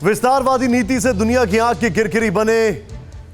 विस्तारवादी नीति से दुनिया की आंख की किरकिरी बने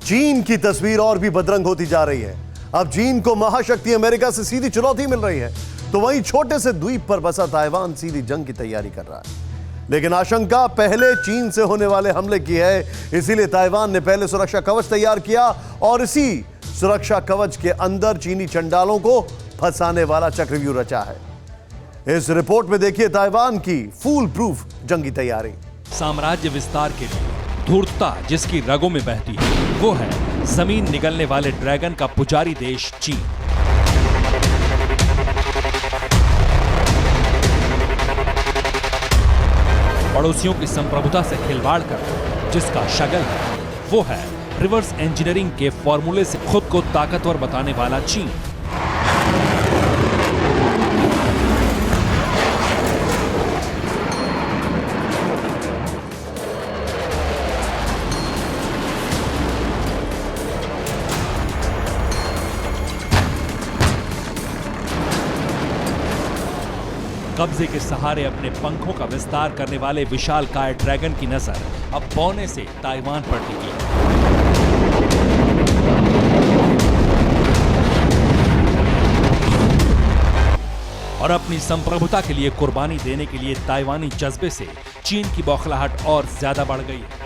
चीन की तस्वीर और भी बदरंग होती जा रही है। अब चीन को महाशक्ति अमेरिका से सीधी चुनौती मिल रही है, तो वहीं छोटे से द्वीप पर बसा ताइवान सीधी जंग की तैयारी कर रहा है। लेकिन आशंका पहले चीन से होने वाले हमले की है, इसीलिए ताइवान ने पहले सुरक्षा कवच तैयार किया और इसी सुरक्षा कवच के अंदर चीनी चंडालों को फंसाने वाला चक्रव्यूह रचा है। इस रिपोर्ट में देखिए ताइवान की फूल प्रूफ जंगी तैयारी। साम्राज्य विस्तार के लिए धूर्तता जिसकी रगों में बहती है, वो है जमीन निगलने वाले ड्रैगन का पुजारी देश चीन। पड़ोसियों की संप्रभुता से खिलवाड़ कर जिसका शगल है, वो है रिवर्स इंजीनियरिंग के फॉर्मूले से खुद को ताकतवर बताने वाला चीन। कब्जे के सहारे अपने पंखों का विस्तार करने वाले विशालकाय ड्रैगन की नजर अब पौने से ताइवान पर टिकी है। और अपनी संप्रभुता के लिए कुर्बानी देने के लिए ताइवानी जज्बे से चीन की बौखलाहट और ज्यादा बढ़ गई है।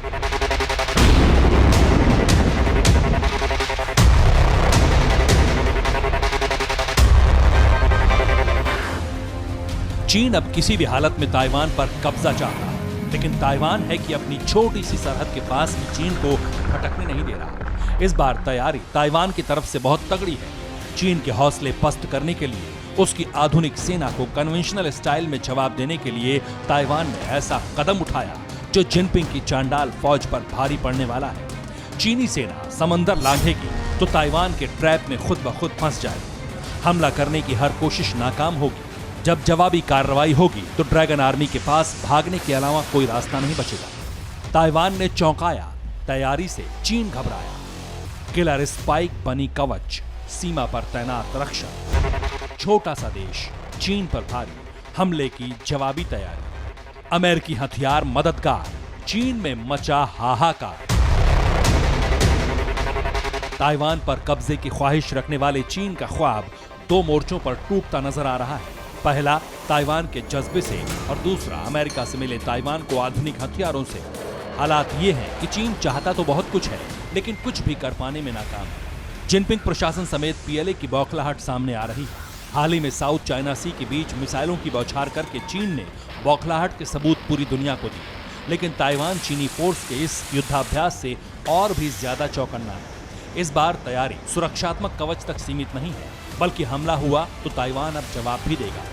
चीन अब किसी भी हालत में ताइवान पर कब्जा चाहता है, लेकिन ताइवान है कि अपनी छोटी सी सरहद के पास भी चीन को भटकने नहीं दे रहा। इस बार तैयारी ताइवान की तरफ से बहुत तगड़ी है। चीन के हौसले पस्त करने के लिए, उसकी आधुनिक सेना को कन्वेंशनल स्टाइल में जवाब देने के लिए ताइवान ने ऐसा कदम उठाया जो जिनपिंग की चांडाल फौज पर भारी पड़ने वाला है। चीनी सेना समंदर लांघेगी तो ताइवान के ट्रैप में खुद ब खुद फंस जाएगी। हमला करने की हर कोशिश नाकाम होगी। जब जवाबी कार्रवाई होगी तो ड्रैगन आर्मी के पास भागने के अलावा कोई रास्ता नहीं बचेगा। ताइवान ने चौंकाया, तैयारी से चीन घबराया। किलर स्पाइक बनी कवच, सीमा पर तैनात रक्षक। छोटा सा देश चीन पर भारी, हमले की जवाबी तैयारी। अमेरिकी हथियार मददगार, चीन में मचा हाहाकार। ताइवान पर कब्जे की ख्वाहिश रखने वाले चीन का ख्वाब दो मोर्चों पर टूटता नजर आ रहा है। पहला ताइवान के जज्बे से और दूसरा अमेरिका से मिले ताइवान को आधुनिक हथियारों से। हालात ये हैं कि चीन चाहता तो बहुत कुछ है, लेकिन कुछ भी कर पाने में नाकाम है। जिनपिंग प्रशासन समेत पीएलए की बौखलाहट सामने आ रही है। हाल ही में साउथ चाइना सी के बीच मिसाइलों की बौछार करके चीन ने बौखलाहट के सबूत पूरी दुनिया को दिए, लेकिन ताइवान चीनी फोर्स के इस युद्धाभ्यास से और भी ज्यादा चौकन्ना है। इस बार तैयारी सुरक्षात्मक कवच तक सीमित नहीं है, बल्कि हमला हुआ तो ताइवान अब जवाब भी देगा।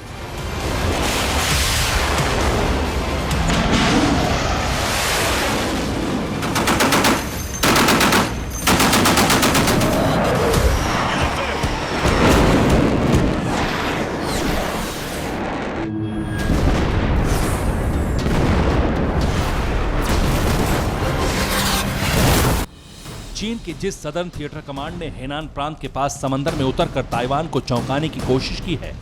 चीन के जिस सदर्न थिएटर कमांड ने हेनान प्रांत के पास समंदर में उतरकर ताइवान को चौंकाने की कोशिश की है,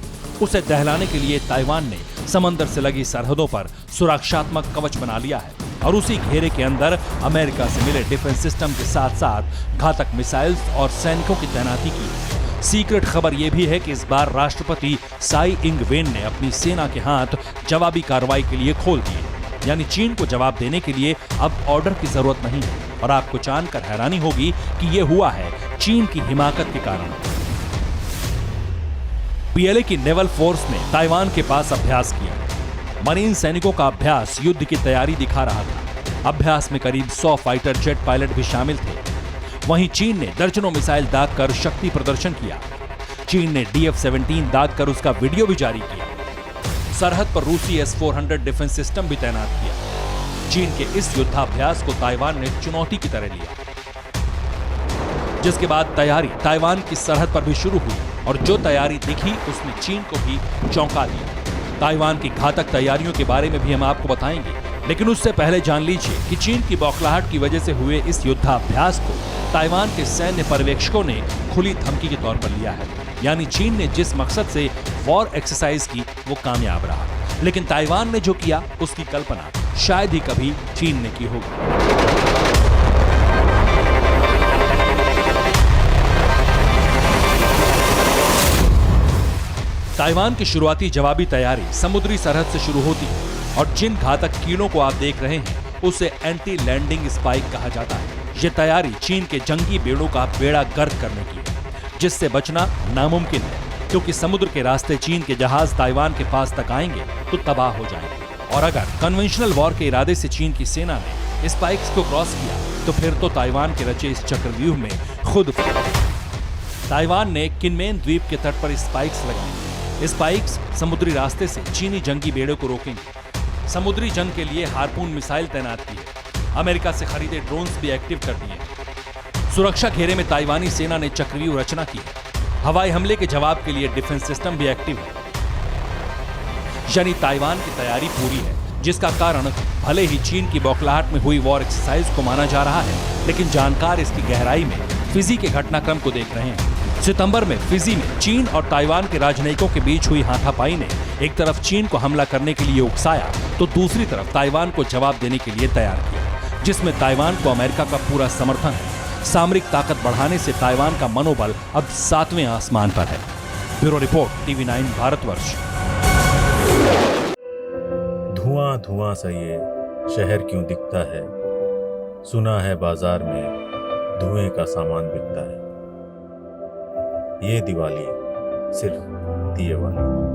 उसे दहलाने के लिए ताइवान ने समंदर से लगी सरहदों पर सुरक्षात्मक कवच बना लिया है और उसी घेरे के अंदर अमेरिका से मिले डिफेंस सिस्टम के साथ साथ घातक मिसाइल्स और सैनिकों की तैनाती की है। सीक्रेट खबर यह भी है कि इस बार राष्ट्रपति साई इंग वेन ने अपनी सेना के हाथ जवाबी कार्रवाई के लिए खोल दिए, यानी चीन को जवाब देने के लिए अब ऑर्डर की जरूरत नहीं है। और आपको जानकर हैरानी होगी कि यह हुआ है चीन की हिमाकत के कारण। पीएलए की नेवल फोर्स ने ताइवान के पास अभ्यास किया। मरीन सैनिकों का अभ्यास युद्ध की तैयारी दिखा रहा था। अभ्यास में करीब 100 फाइटर जेट पायलट भी शामिल थे। वहीं चीन ने दर्जनों मिसाइल दागकर शक्ति प्रदर्शन किया। चीन ने DF-17 दागकर उसका वीडियो भी जारी किया। सरहद पर रूसी S-400 डिफेंस सिस्टम भी तैनात किया। चीन के इस युद्धाभ्यास को ताइवान ने चुनौती की तरह लिया, जिसके बाद तैयारी ताइवान की सरहद पर भी शुरू हुई और जो तैयारी दिखी उसने चीन को भी चौंका दिया। ताइवान की घातक तैयारियों के बारे में भी हम आपको बताएंगे, लेकिन उससे पहले जान लीजिए कि चीन की बौखलाहट की वजह से हुए इस युद्धाभ्यास को ताइवान के सैन्य पर्यवेक्षकों ने खुली धमकी के तौर पर लिया है। यानी चीन ने जिस मकसद से वॉर एक्सरसाइज की वो कामयाब रहा, लेकिन ताइवान ने जो किया उसकी कल्पना शायद ही कभी चीन ने की होगी। ताइवान की शुरुआती जवाबी तैयारी समुद्री सरहद से शुरू होती है और जिन घातक कीलों को आप देख रहे हैं उसे एंटी लैंडिंग स्पाइक कहा जाता है। ये तैयारी चीन के जंगी बेड़ों का बेड़ा गर्क करने की है, जिससे बचना नामुमकिन है, क्योंकि समुद्र के रास्ते चीन के जहाज ताइवान के पास तक आएंगे तो तबाह हो जाएंगे। और अगर कन्वेंशनल वॉर के इरादे से चीन की सेना ने स्पाइक्स को क्रॉस किया तो फिर तो ताइवान के रचे इस चक्रव्यूह में खुद ताइवान ने किनमेन द्वीप के तट पर स्पाइक्स लगाए। स्पाइक्स समुद्री रास्ते से चीनी जंगी बेड़े को रोकेंगे। समुद्री जंग के लिए हार्पून मिसाइल तैनात की है। अमेरिका से खरीदे ड्रोन्स भी एक्टिव कर दिए। सुरक्षा घेरे में ताइवानी सेना ने चक्रव्यूह रचना की है। हवाई हमले के जवाब के लिए डिफेंस सिस्टम भी एक्टिव है। यानी ताइवान की तैयारी पूरी है, जिसका कारण भले ही चीन की बौखलाहट में हुई वॉर एक्सरसाइज को माना जा रहा है, लेकिन जानकार इसकी गहराई में फिजी के घटनाक्रम को देख रहे हैं। सितंबर में फिजी में चीन और ताइवान के राजनयिकों के बीच हुई हाथापाई ने एक तरफ चीन को हमला करने के लिए उकसाया तो दूसरी तरफ ताइवान को जवाब देने के लिए तैयार किया, जिसमें ताइवान को अमेरिका का पूरा समर्थन है। सामरिक ताकत बढ़ाने से ताइवान का मनोबल अब 7वें आसमान पर है। Bureau report, TV9 Bharatvarsh. धुआं धुआं सा ये शहर क्यों दिखता है, सुना है बाजार में धुएं का सामान बिकता है। ये दिवाली सिर्फ दिए वाली।